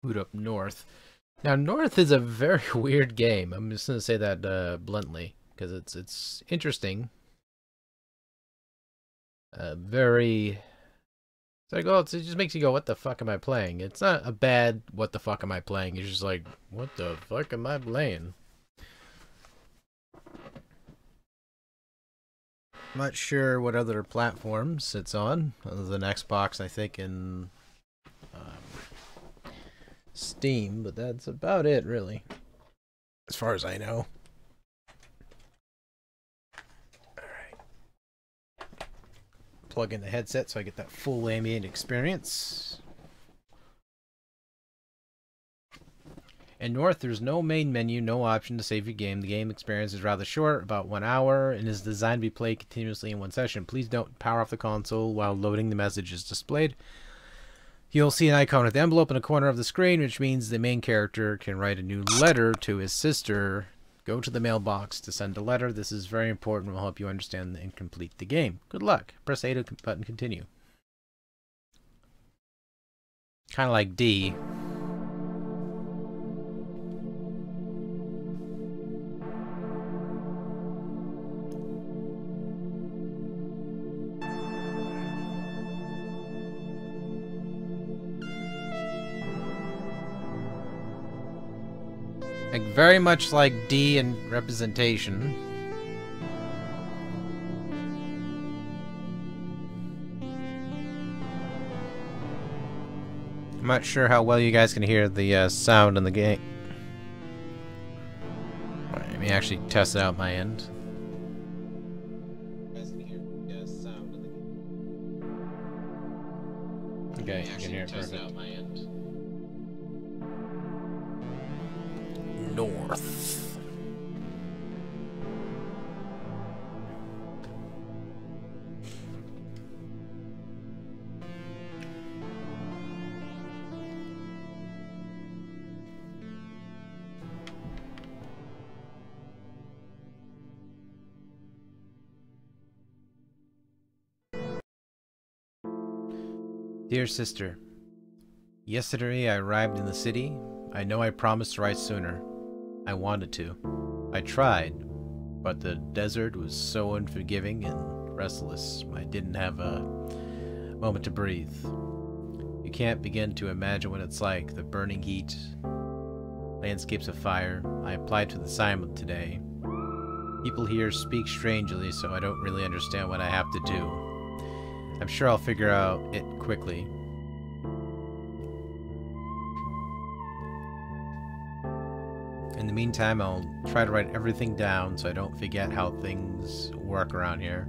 boot up North. Now, North is a very weird game. I'm just gonna say that bluntly because it's interesting. Very. It's like, oh, it just makes you go, what the fuck am I playing? It's not a bad, what the fuck am I playing? It's just like, what the fuck am I playing? I'm not sure what other platforms it's on, other than Xbox, I think, and Steam, but that's about it, really, as far as I know. Alright. Plug in the headset so I get that full ambient experience. In North, there's no main menu, no option to save your game. The game experience is rather short, about 1 hour, and is designed to be played continuously in one session. Please don't power off the console while loading the message is displayed. You'll see an icon with the envelope in the corner of the screen, which means the main character can write a new letter to his sister. Go to the mailbox to send a letter. This is very important and will help you understand and complete the game. Good luck. Press A to button continue. Kind of like D. Like, very much like D in representation. I'm not sure how well you guys can hear the sound in the game. Alright, let me actually test it out my end. You guys can hear the sound in the game. Okay, you can hear it perfect. North. Dear sister, yesterday I arrived in the city. I know I promised to write sooner. I wanted to. I tried, but the desert was so unforgiving and restless. I didn't have a moment to breathe. You can't begin to imagine what it's like, the burning heat, landscapes of fire. I applied to the assignment today. People here speak strangely, so I don't really understand what I have to do. I'm sure I'll figure out it quickly. In the meantime, I'll try to write everything down so I don't forget how things work around here.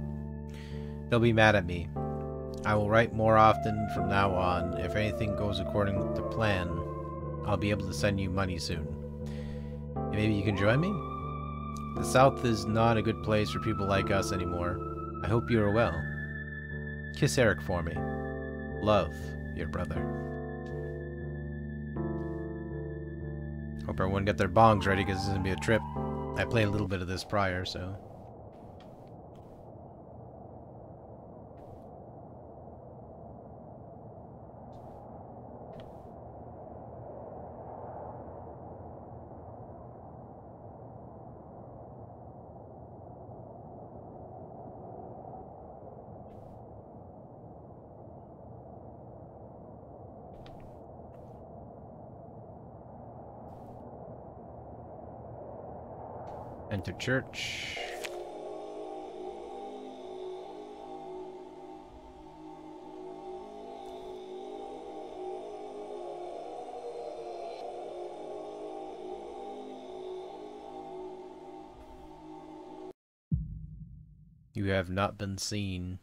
They'll be mad at me. I will write more often from now on. If anything goes according to plan, I'll be able to send you money soon. Maybe you can join me? The South is not a good place for people like us anymore. I hope you are well. Kiss Eric for me. Love, your brother. Hope everyone got their bongs ready because this is going to be a trip. I played a little bit of this prior, so... Enter church. You have not been seen.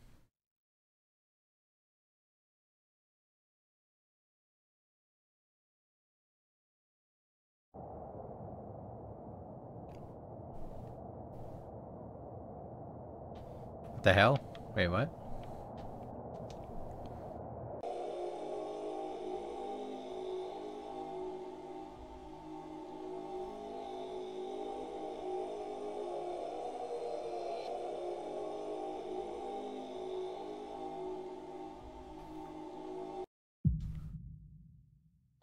What the hell? Wait, what?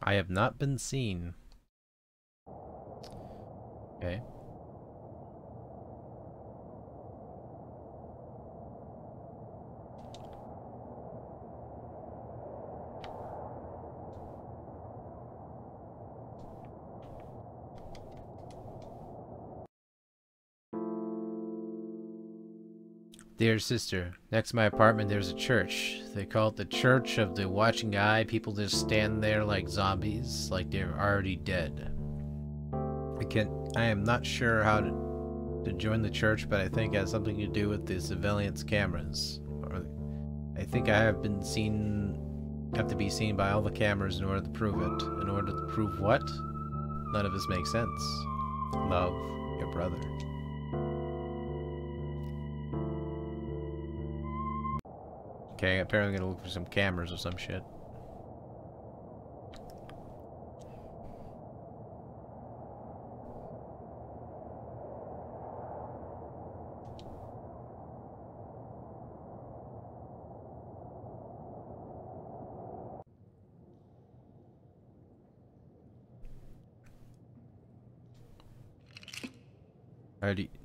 I have not been seen. Okay. Dear sister, next to my apartment there's a church. They call it the Church of the Watching Eye. People just stand there like zombies, like they're already dead. I am not sure how to join the church, but I think it has something to do with the surveillance cameras. Or I think I have to be seen by all the cameras in order to prove it. In order to prove what? None of this makes sense. Love, your brother. Okay, apparently I'm gonna look for some cameras or some shit.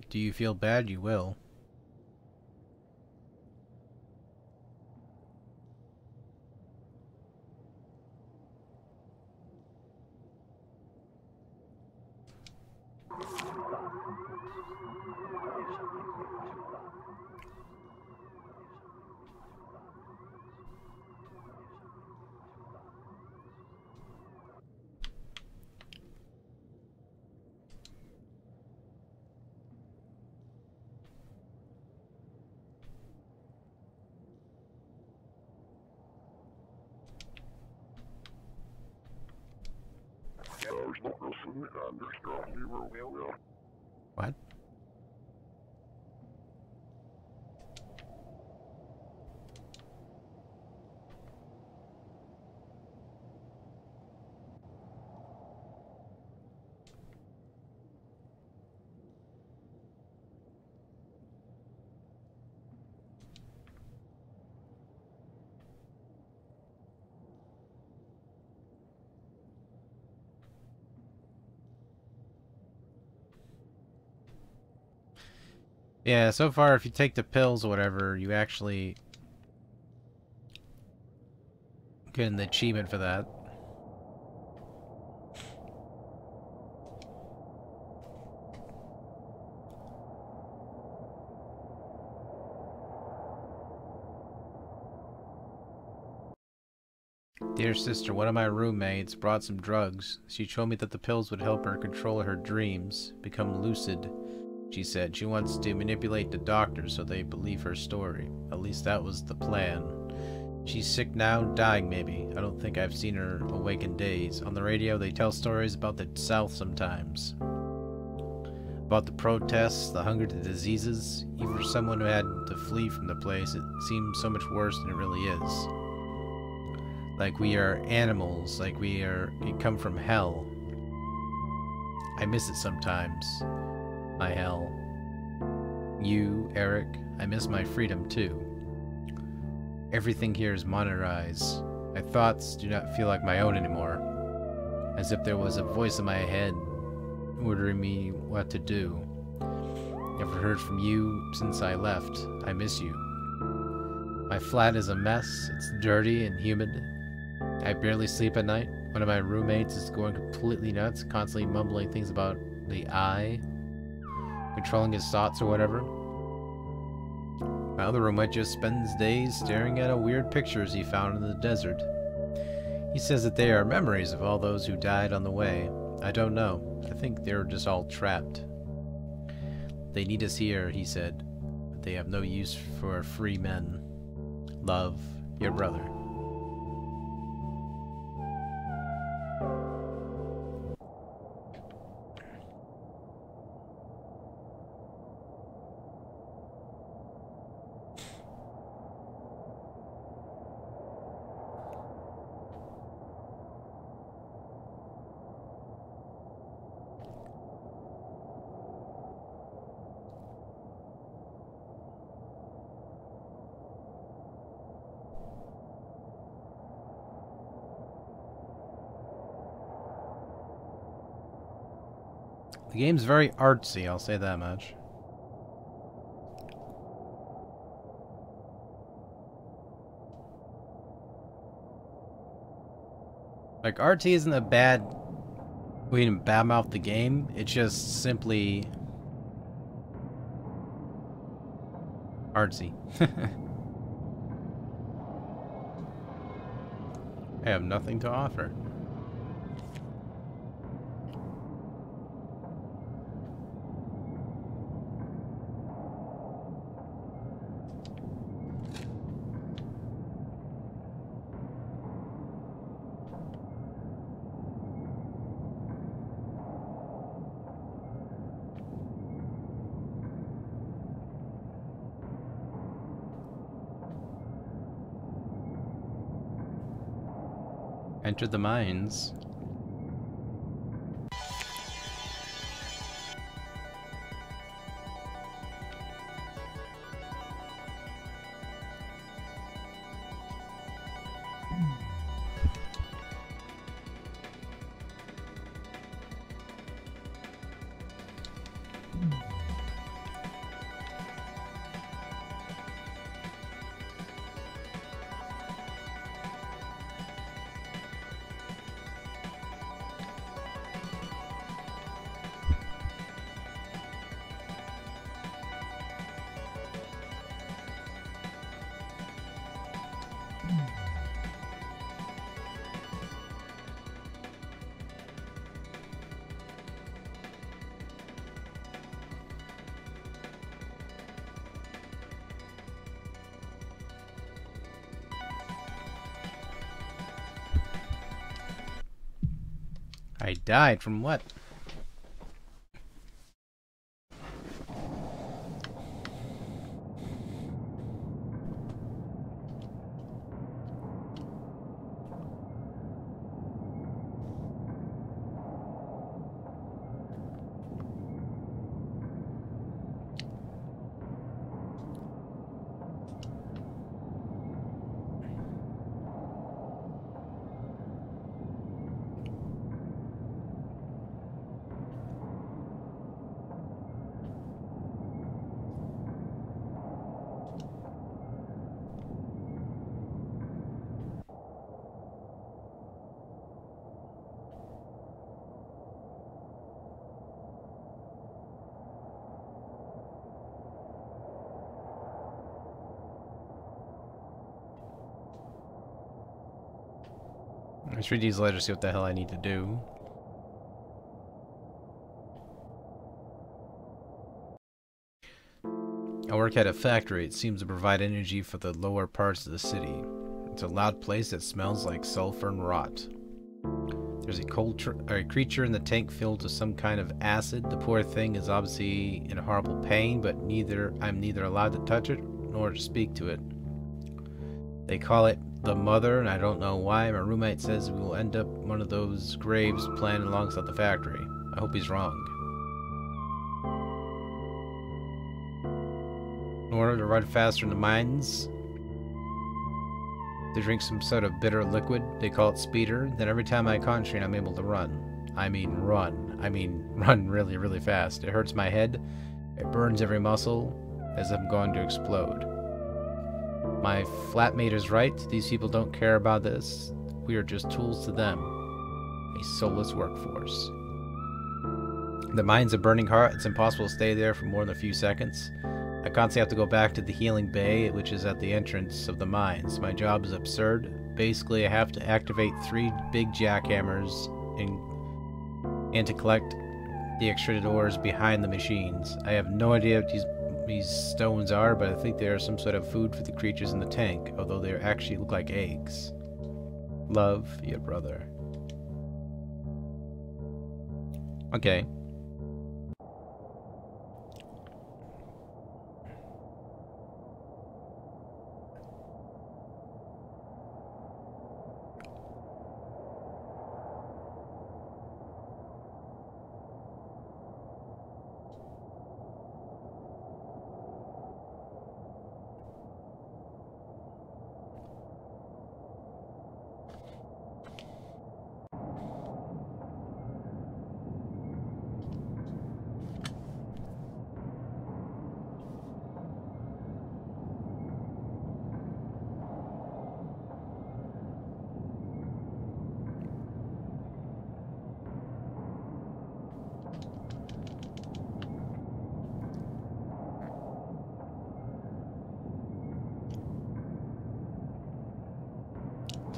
Do you feel bad? You will. What? Yeah, so far if you take the pills or whatever, you actually get an achievement for that. Dear sister, one of my roommates brought some drugs. She told me that the pills would help her control her dreams, become lucid. She said she wants to manipulate the doctors so they believe her story. At least that was the plan. She's sick now, dying maybe. I don't think I've seen her awake in days. On the radio they tell stories about the South sometimes. About the protests, the hunger, the diseases. Even for someone who had to flee from the place, it seems so much worse than it really is. Like we are animals, like we come from hell. I miss it sometimes. My hell. You, Eric, I miss my freedom too. Everything here is monitorized. My thoughts do not feel like my own anymore. As if there was a voice in my head ordering me what to do. Never heard from you since I left. I miss you. My flat is a mess. It's dirty and humid. I barely sleep at night. One of my roommates is going completely nuts, constantly mumbling things about the eye, controlling his thoughts or whatever. My other roommate just spends days staring at weird pictures he found in the desert. He says that they are memories of all those who died on the way. I don't know. I think they're just all trapped. They need us here, he said, but they have no use for free men. Love, your brother. The game's very artsy, I'll say that much. Like, artsy isn't a bad way to badmouth the game, it's just simply artsy. I have nothing to offer. Enter the mines. I died from what? Let's read these letters, see what the hell I need to do. I work at a factory. It seems to provide energy for the lower parts of the city. It's a loud place that smells like sulfur and rot. There's a creature in the tank filled with some kind of acid. The poor thing is obviously in horrible pain, but I'm neither allowed to touch it nor to speak to it. They call it the Mother, and I don't know why. My roommate says we will end up one of those graves planned alongside the factory. I hope he's wrong. In order to run faster in the mines, to drink some sort of bitter liquid, they call it speeder. Then every time I concentrate, I'm able to run. I mean run. I mean run really, really fast. It hurts my head. It burns every muscle as if I'm going to explode. My flatmate is right. These people don't care about this. We are just tools to them. A soulless workforce. The mines are burning hot. It's impossible to stay there for more than a few seconds. I constantly have to go back to the healing bay, which is at the entrance of the mines. My job is absurd. Basically, I have to activate 3 big jackhammers and to collect the extruded ores behind the machines. I have no idea what these stones are, but I think they are some sort of food for the creatures in the tank, although they actually look like eggs. Love, your brother. Okay.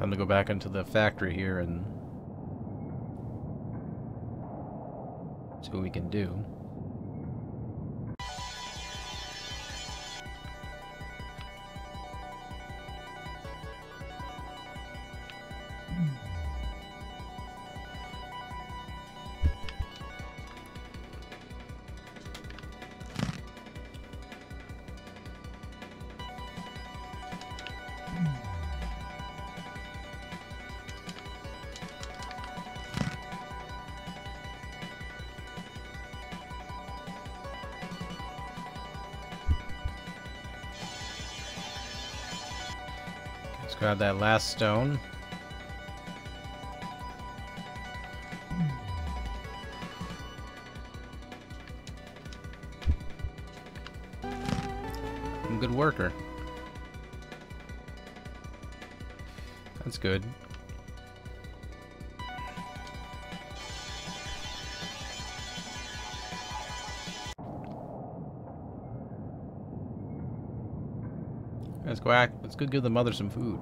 Time to go back into the factory here and see what we can do. Let's grab that last stone. I'm a good worker. That's good. Let's go give the mother some food.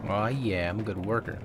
Oh yeah, I'm a good worker.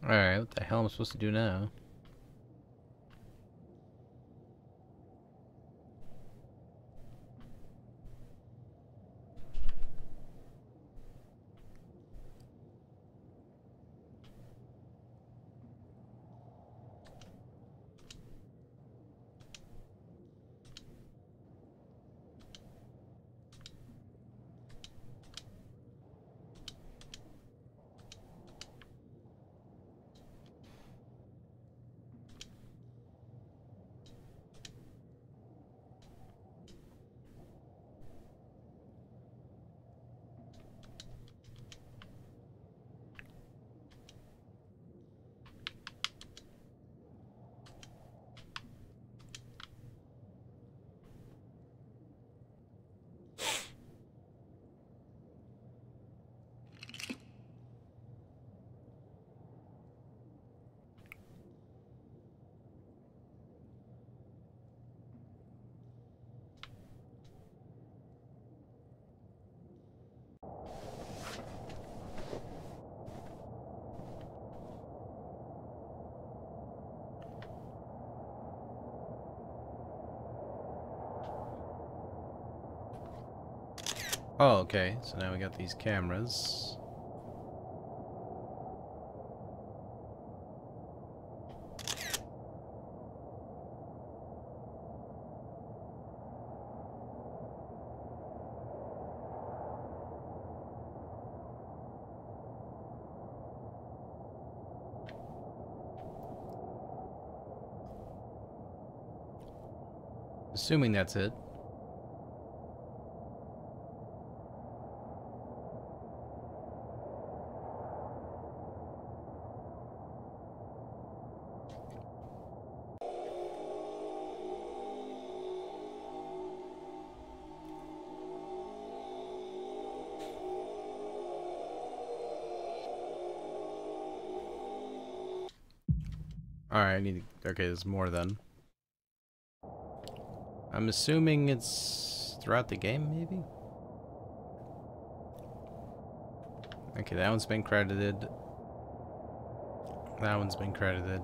Alright, what the hell am I supposed to do now? Oh, okay. So now we got these cameras. Assuming that's it. Alright, I need to... Okay, there's more then. I'm assuming it's throughout the game, maybe? Okay, that one's been credited. That one's been credited.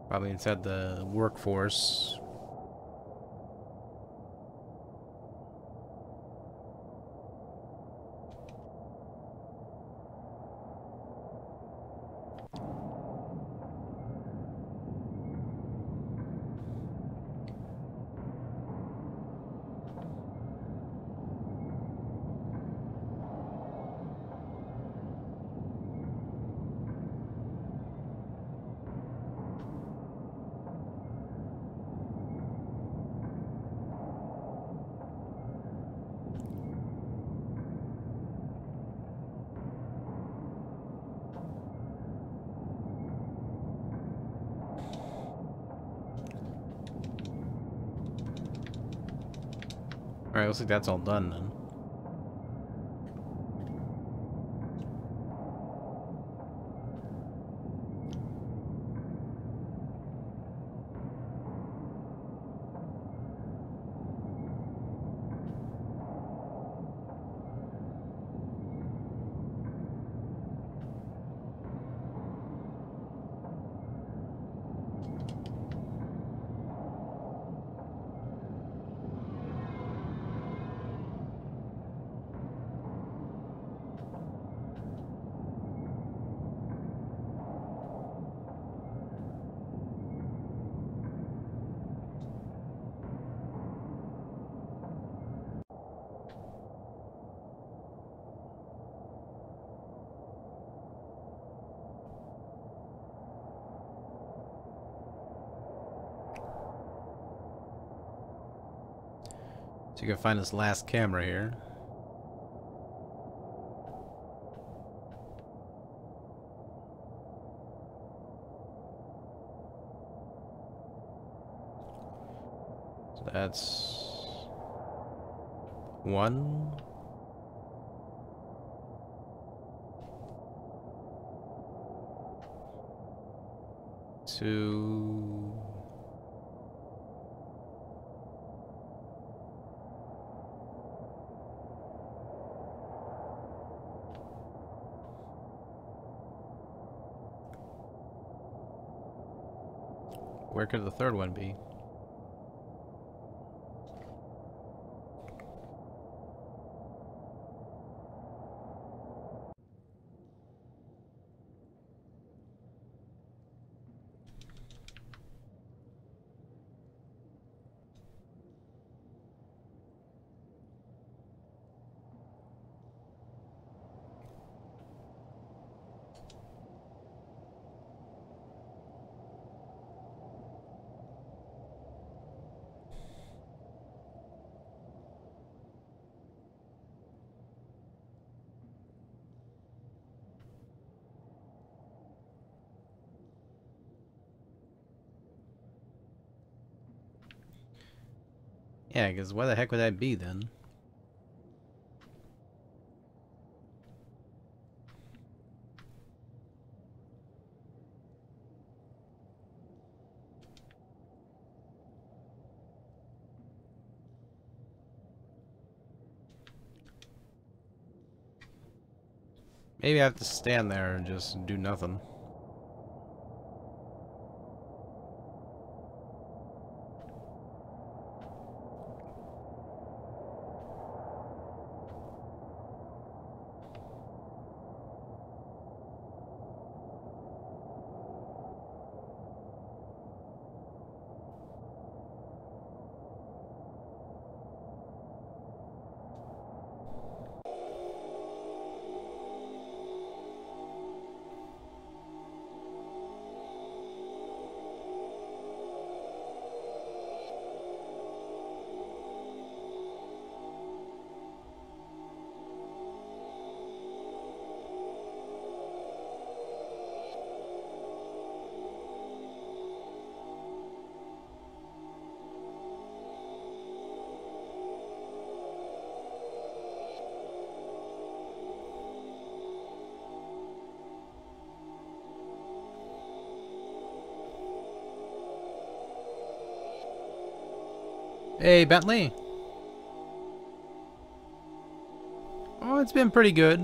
Probably inside the workforce. Alright, looks like that's all done then. So you can find this last camera here. So that's one. Two. Where could the third one be? Yeah, because where the heck would that be then? Maybe I have to stand there and just do nothing. Hey, Bentley. Oh, it's been pretty good.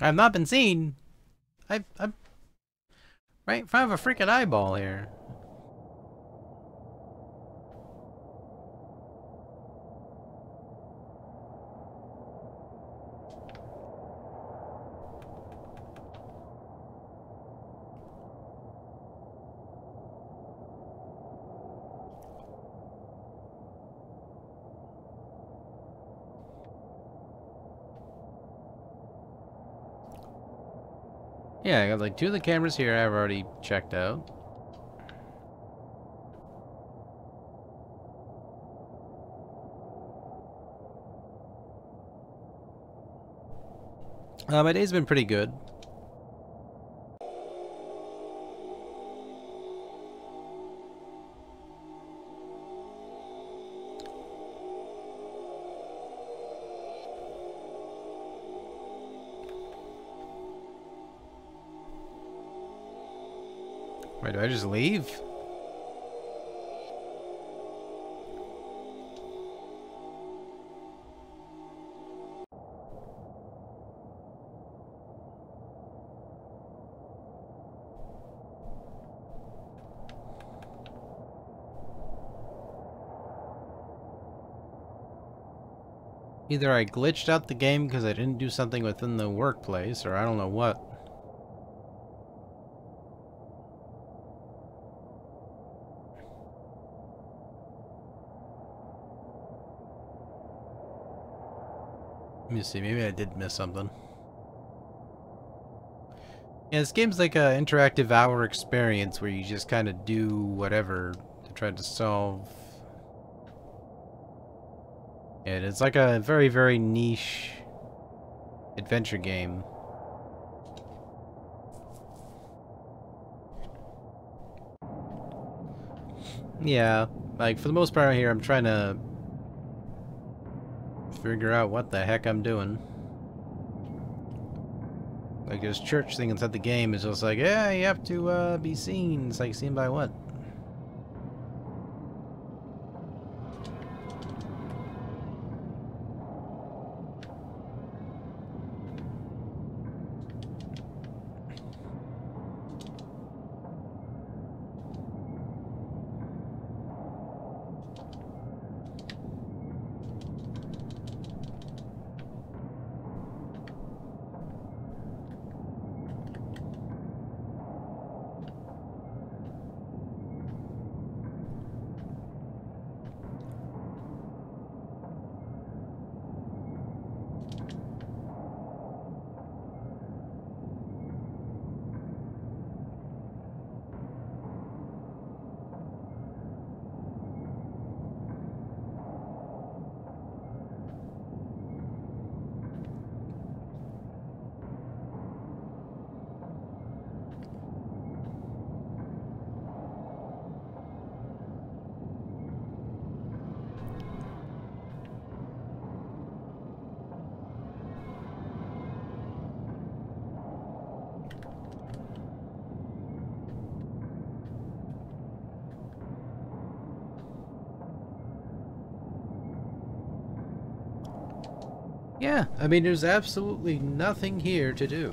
I've not been seen. I'm right in front of a freaking eyeball here. Yeah, I got like 2 of the cameras here I've already checked out. My day's been pretty good. Wait, do I just leave? Either I glitched out the game because I didn't do something within the workplace, or I don't know what. Let me see, maybe I did miss something. Yeah, this game's like an interactive hour experience where you just kind of do whatever to try to solve. And it's like a very, very niche adventure game. Yeah, like for the most part here, I'm trying to figure out what the heck I'm doing. Like this church thing inside the game is just like, yeah, you have to be seen. It's like, seen by what? Yeah, I mean, there's absolutely nothing here to do.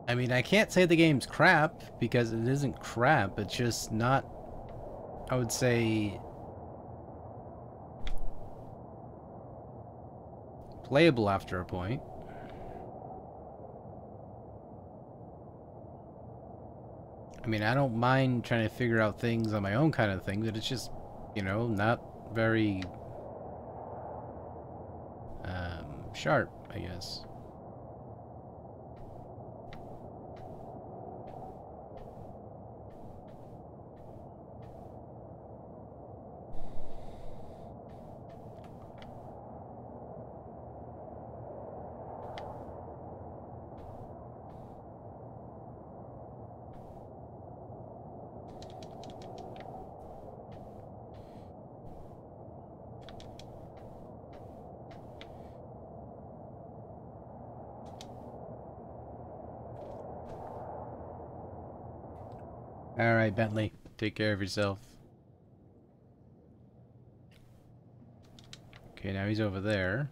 I mean, I can't say the game's crap, because it isn't crap, it's just not, I would say, playable after a point. I mean, I don't mind trying to figure out things on my own kind of thing, but it's just, you know, not very sharp, I guess. Alright, Bentley. Take care of yourself. Okay, now he's over there.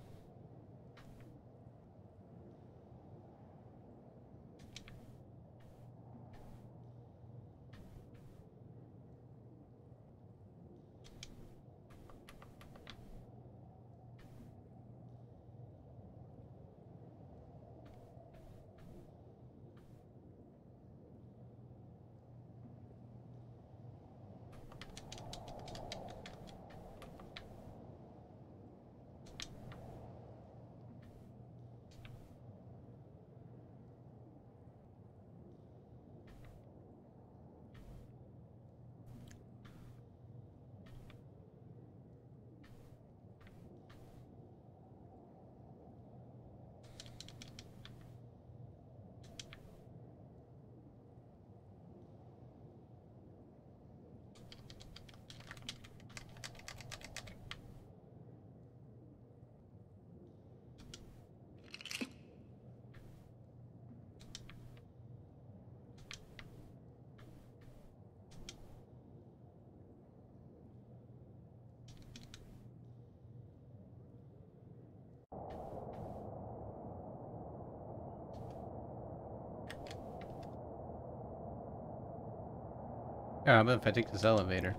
Yeah, but if I take this elevator.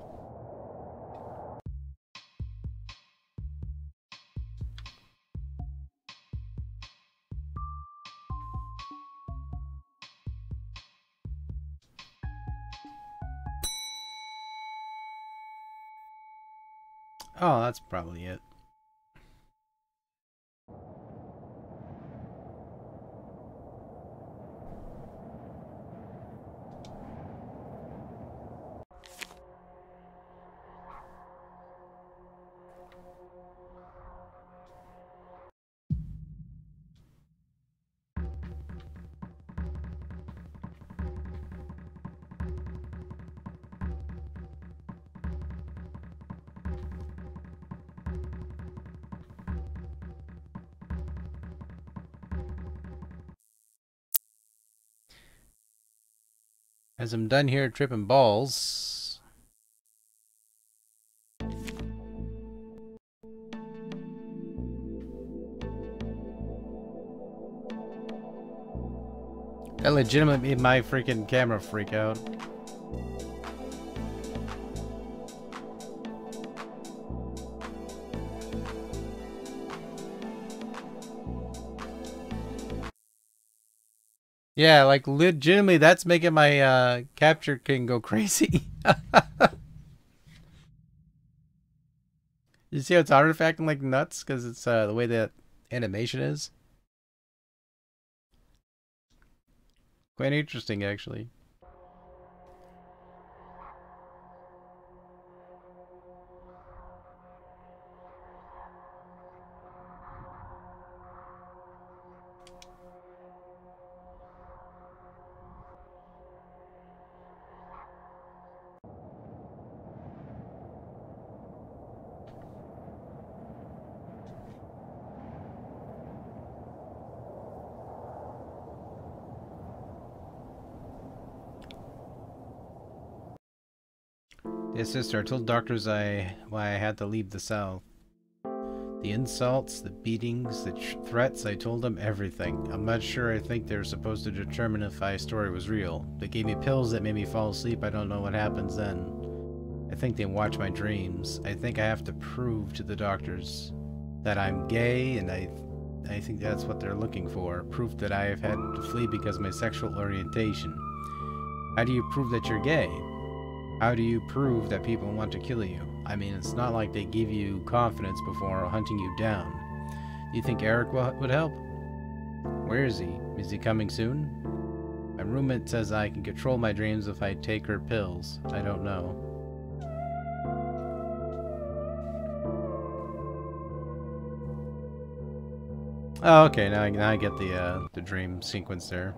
Oh, that's probably it. As I'm done here tripping balls. That legitimately made my freaking camera freak out. Yeah, like legitimately that's making my capture king go crazy. You see how it's artifacting like nuts because it's the way that animation is? Quite interesting actually. Yes, sister, I told doctors why I had to leave the South. The insults, the beatings, the threats, I told them everything. I'm not sure. I think they were supposed to determine if my story was real. They gave me pills that made me fall asleep. I don't know what happens then. I think they watch my dreams. I think I have to prove to the doctors that I'm gay, and I think that's what they're looking for. Proof that I have had to flee because of my sexual orientation. How do you prove that you're gay? How do you prove that people want to kill you? I mean, it's not like they give you confidence before hunting you down. Do you think Eric would help? Where is he? Is he coming soon? My roommate says I can control my dreams if I take her pills. I don't know. Oh, okay. Now I get the dream sequence there.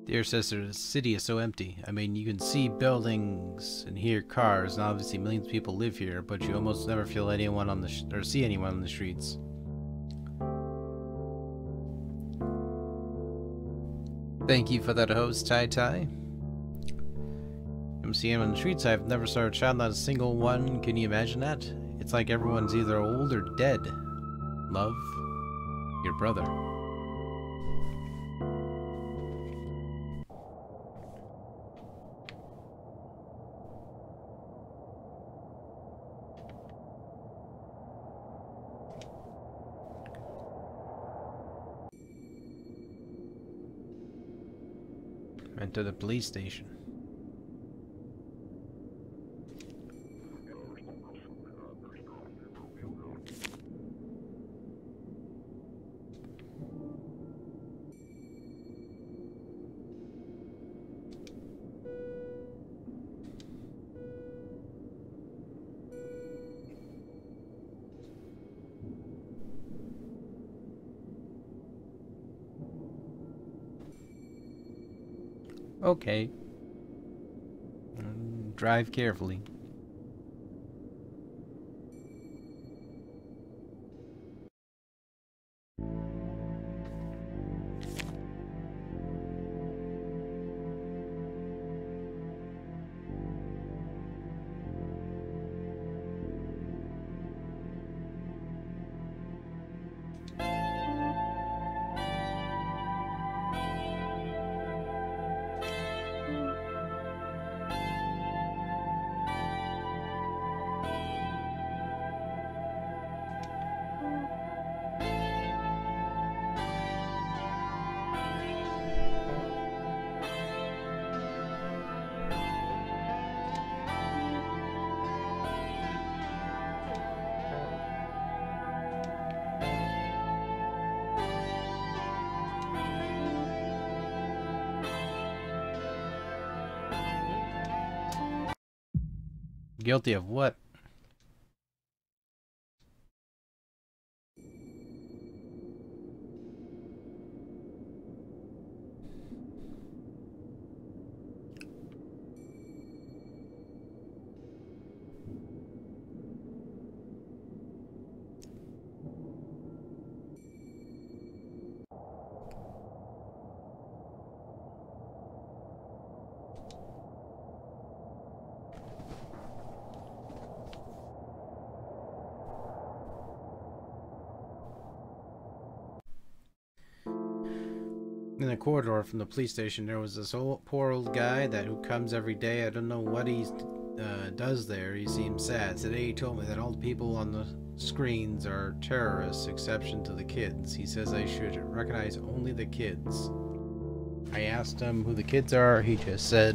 Dear sister, the city is so empty. I mean, you can see buildings and hear cars, and obviously millions of people live here, but you almost never feel anyone on the or see anyone on the streets. Thank you for that host, Tai Tai. I'm seeing on the streets. I've never saw a child, not a single one. Can you imagine that? It's like everyone's either old or dead. Love, your brother. Enter the police station. Okay. Drive carefully. Guilty of what? In the corridor from the police station, there was this poor old guy who comes every day. I don't know what he does there. He seems sad. Today he told me that all the people on the screens are terrorists, exception to the kids. He says I should recognize only the kids. I asked him who the kids are. He just said,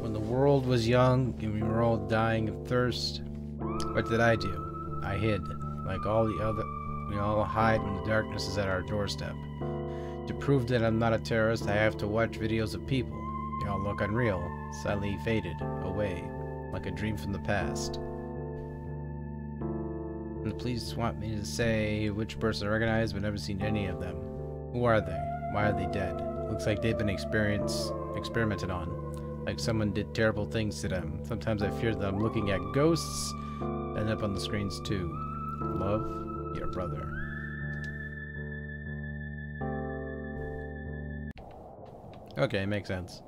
when the world was young and we were all dying of thirst, what did I do? I hid. Like all the other, we all hide when the darkness is at our doorstep. To prove that I'm not a terrorist, I have to watch videos of people. They all look unreal, slightly faded away, like a dream from the past. And the police want me to say which person I recognize, but never seen any of them. Who are they? Why are they dead? Looks like they've been experimented on. Like someone did terrible things to them. Sometimes I fear that I'm looking at ghosts, and up on the screens too. Love, your brother. Okay, makes sense.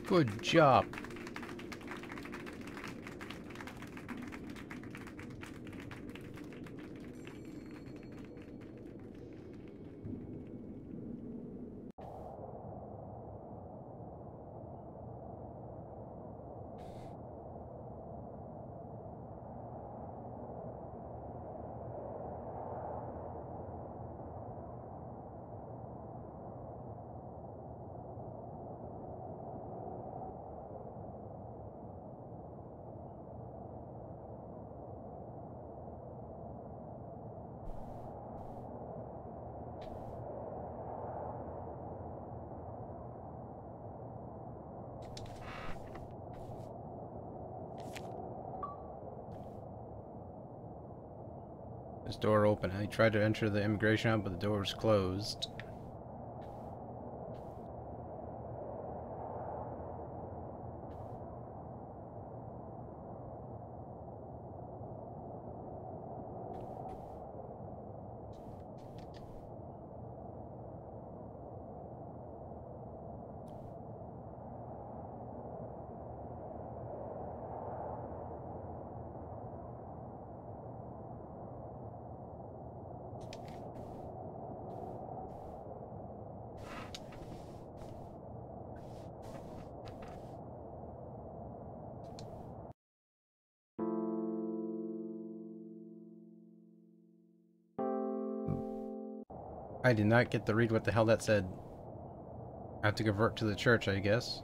Good job. This door open. I tried to enter the immigration hub, but the door was closed. I did not get to read what the hell that said. I have to convert to the church, I guess.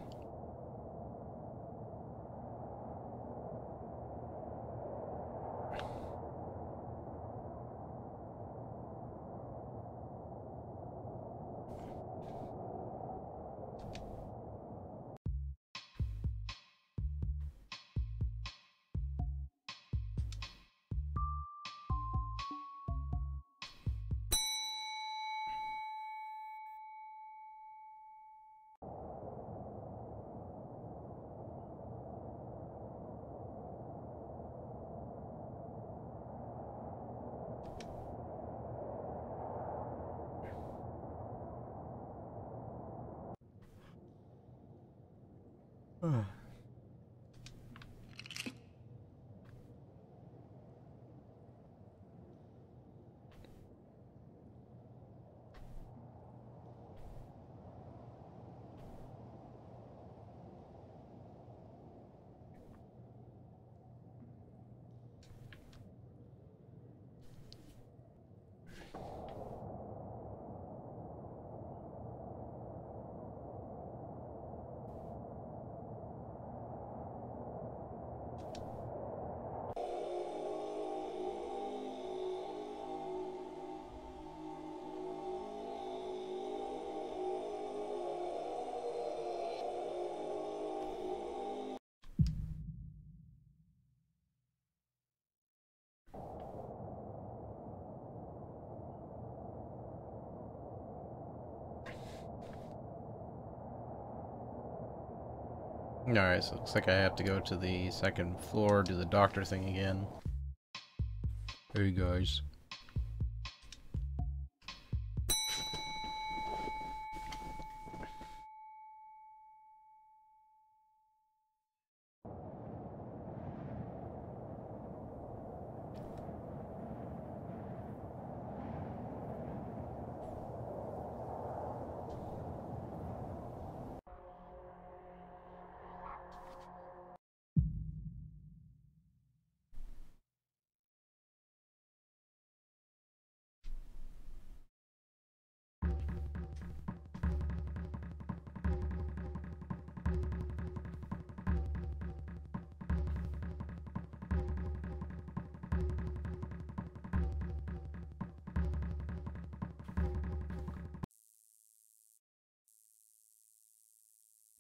Alright, so it looks like I have to go to the second floor, do the doctor thing again. Hey guys.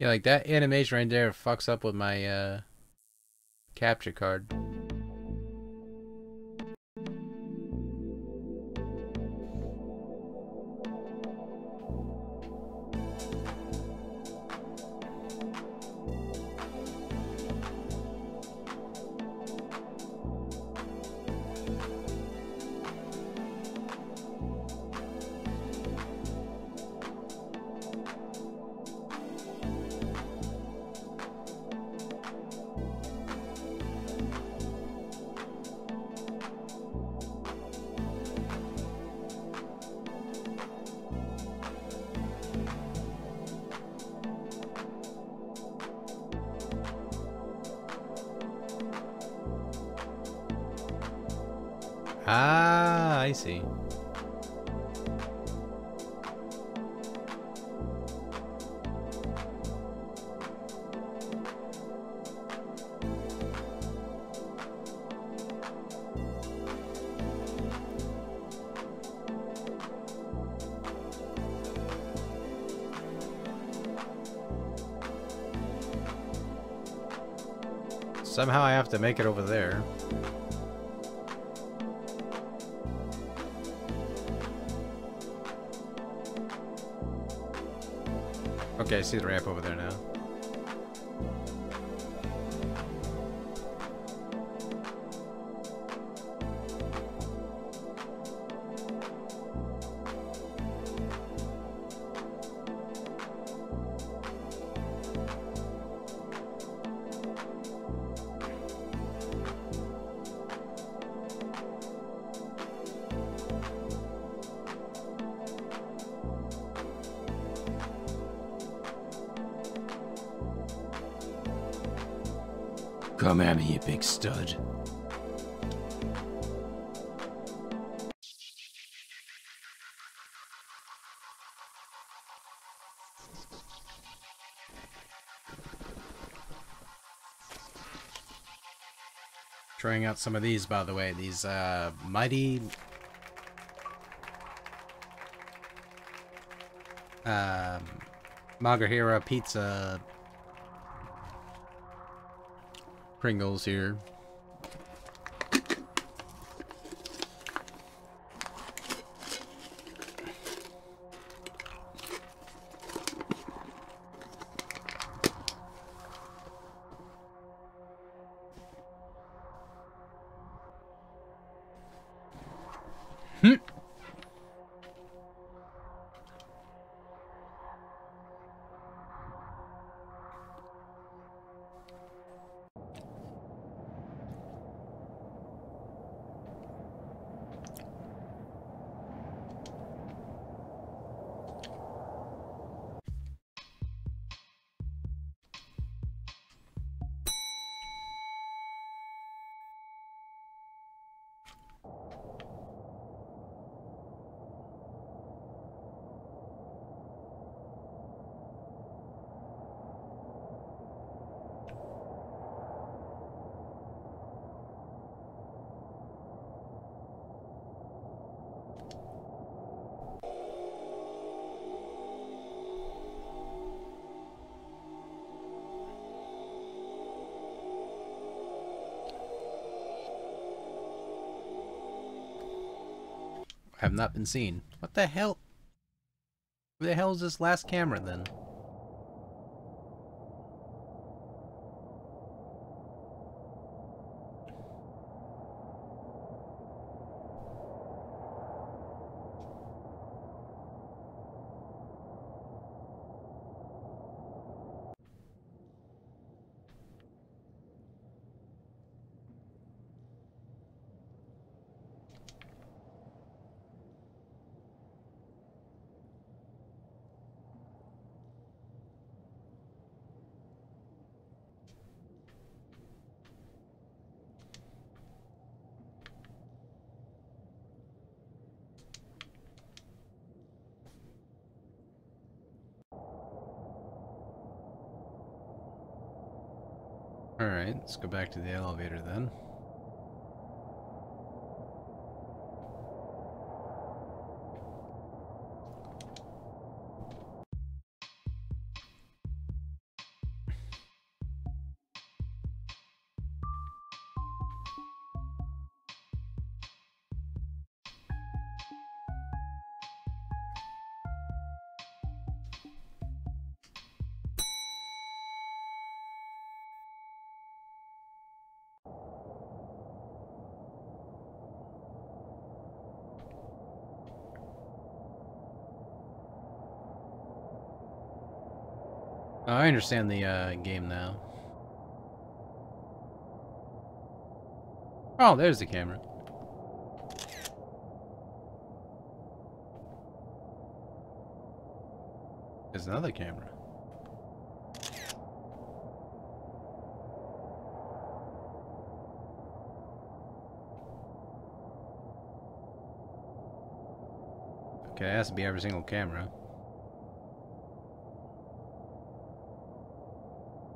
Yeah, like that animation right there fucks up with my capture card. Ah, I see. Somehow I have to make it over there. Okay, I see the ramp over there now. Come at me, you big stud. Trying out some of these, by the way. These mighty Magahira pizza Pringles here. Have not been seen. What the hell? Where the hell is this last camera then? Alright, let's go back to the elevator then. Oh, I understand the game now. Oh, there's the camera. There's another camera. Okay, it has to be every single camera.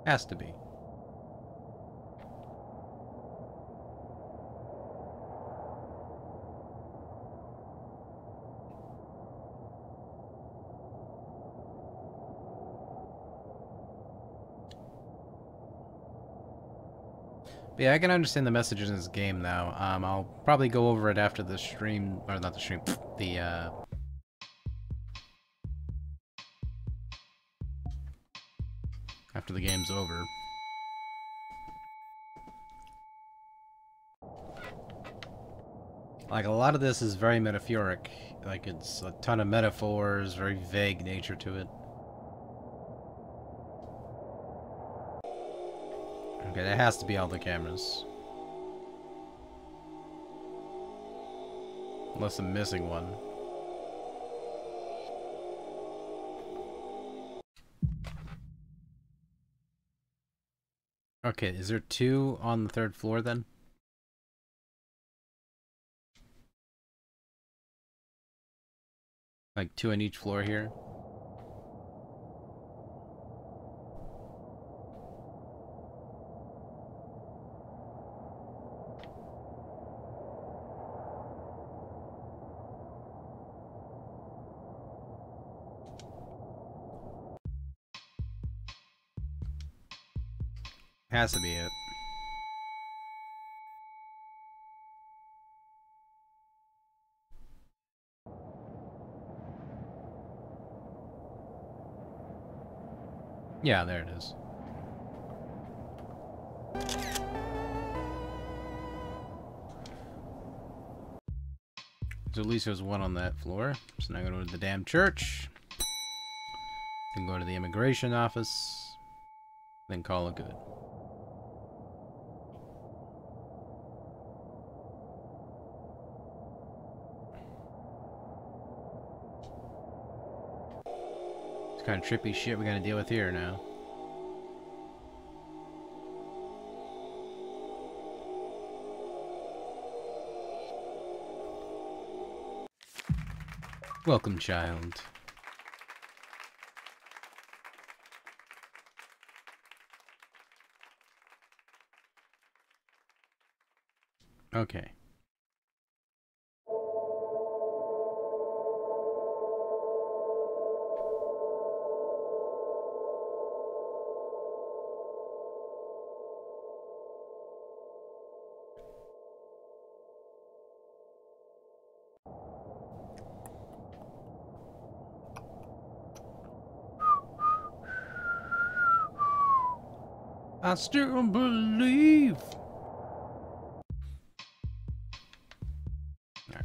Has to be. But yeah, I can understand the messages in this game now. I'll probably go over it after the stream, or not the stream, the after the game's over. Like, a lot of this is very metaphoric. Like, it's a ton of metaphors, very vague nature to it. Okay, that has to be all the cameras. Unless I'm missing one. Okay, is there 2 on the 3rd floor then? Like 2 on each floor here? Has to be it. Yeah, there it is. So at least there's 1 on that floor. So now I go to the damn church. Then go to the immigration office. Then call it good. It's kind of trippy shit we gotta deal with here now. Welcome, child. Okay. I still believe. Alright.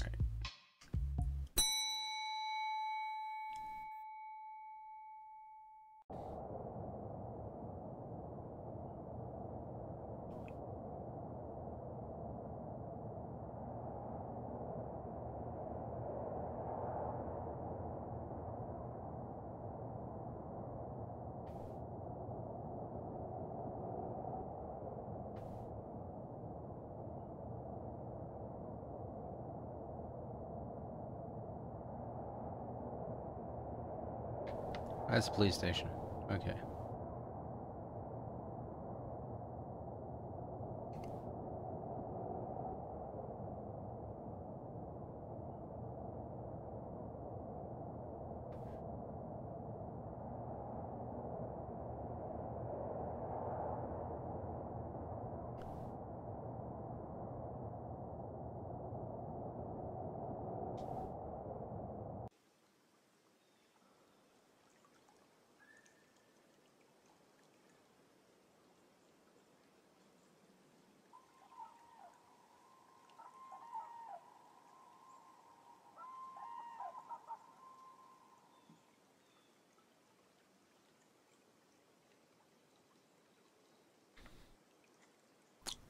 That's the police station. Okay.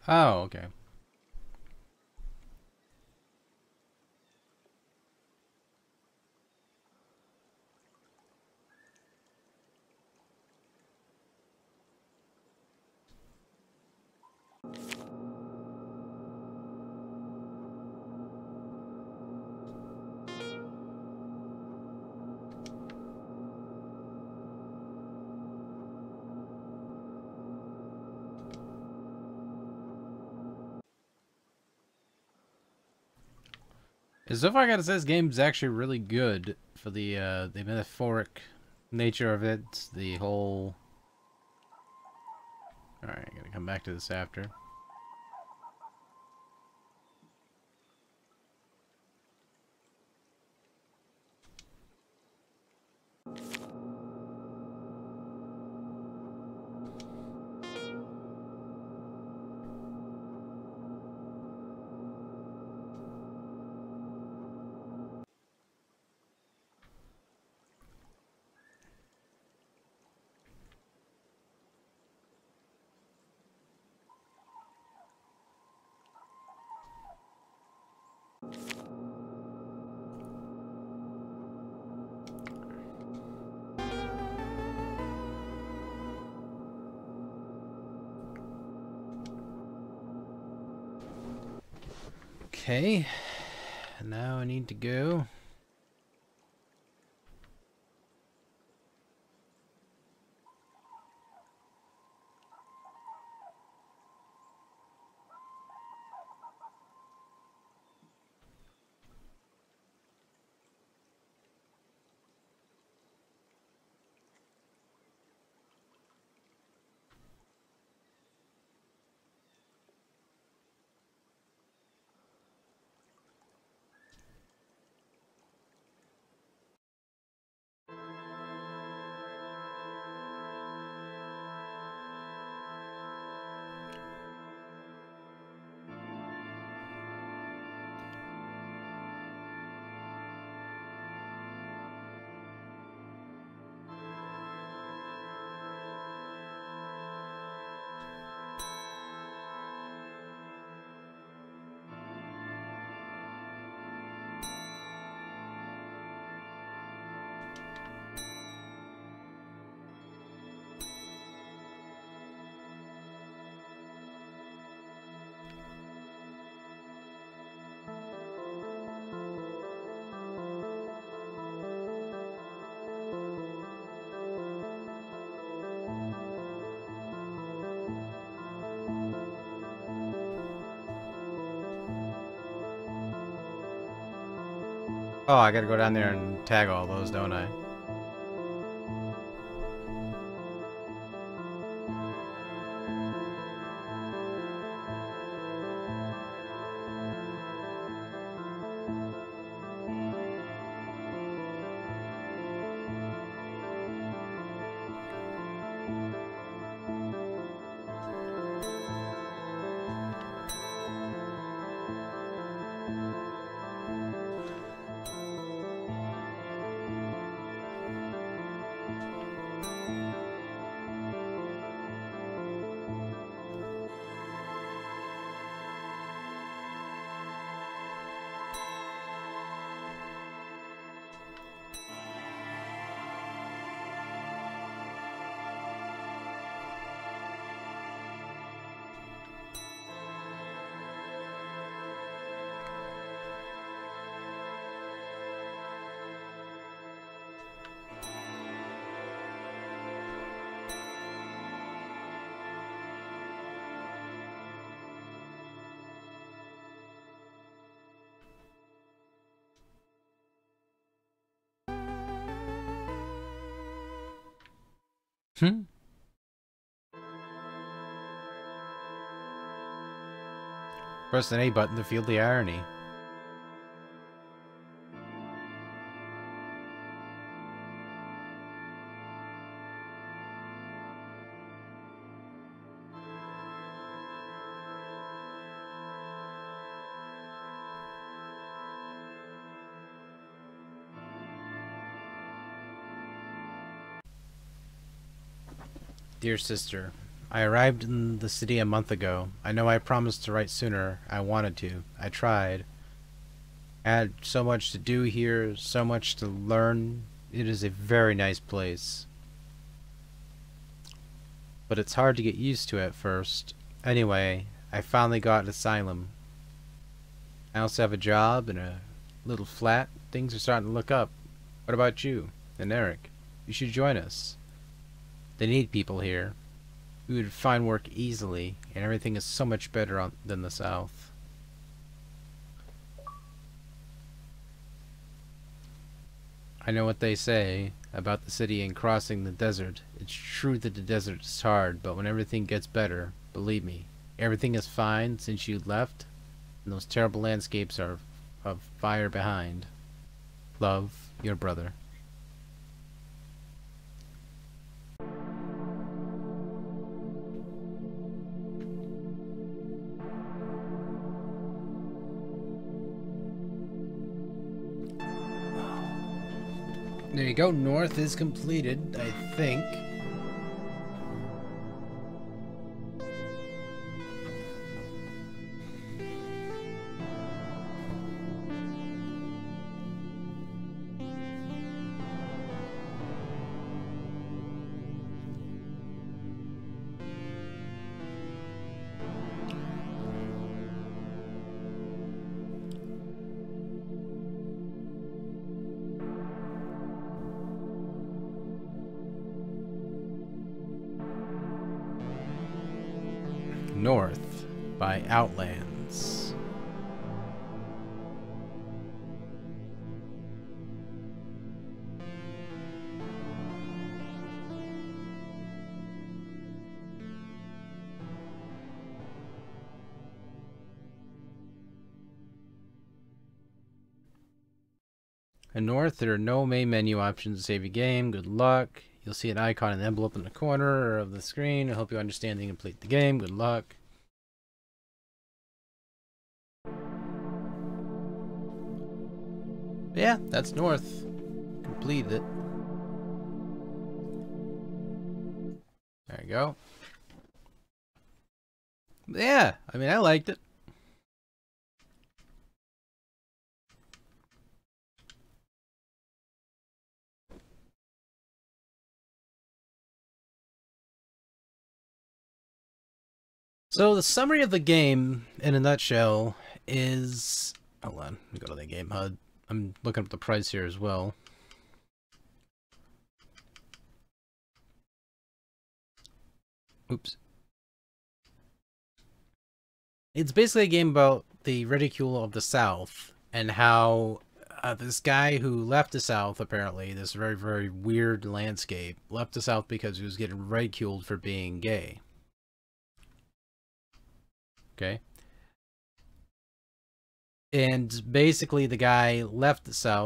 Oh, okay. So far, I gotta say, this game's actually really good for the metaphoric nature of it. The whole. All right, I'm gonna come back to this after. Okay, now I need to go. Oh, I gotta go down there and tag all those, don't I? Press an A button to feel the irony. Dear sister, I arrived in the city a month ago. I know I promised to write sooner. I wanted to. I tried. I had so much to do here, so much to learn. It is a very nice place. But it's hard to get used to at first. Anyway, I finally got asylum. I also have a job and a little flat. Things are starting to look up. What about you and Eric? You should join us. They need people here. We would find work easily, and everything is so much better than the South. I know what they say about the city and crossing the desert. It's true that the desert is hard, but when everything gets better, believe me, everything is fine since you left, and those terrible landscapes are of fire behind. Love, your brother. There you go, north is completed, I think. North by Outlands. In North, there are no main menu options to save your game. Good luck. You'll see an icon and envelope in the corner of the screen. I hope you understand and complete the game. Good luck. Yeah, that's North. Completed it. There you go. Yeah, I mean, I liked it. So the summary of the game, in a nutshell, is... Hold on, let me go to the game HUD. I'm looking up the price here as well. Oops. It's basically a game about the ridicule of the South, and how this guy who left the South, apparently, this very, very weird landscape, left the South because he was getting ridiculed for being gay. Okay. And basically the guy left the South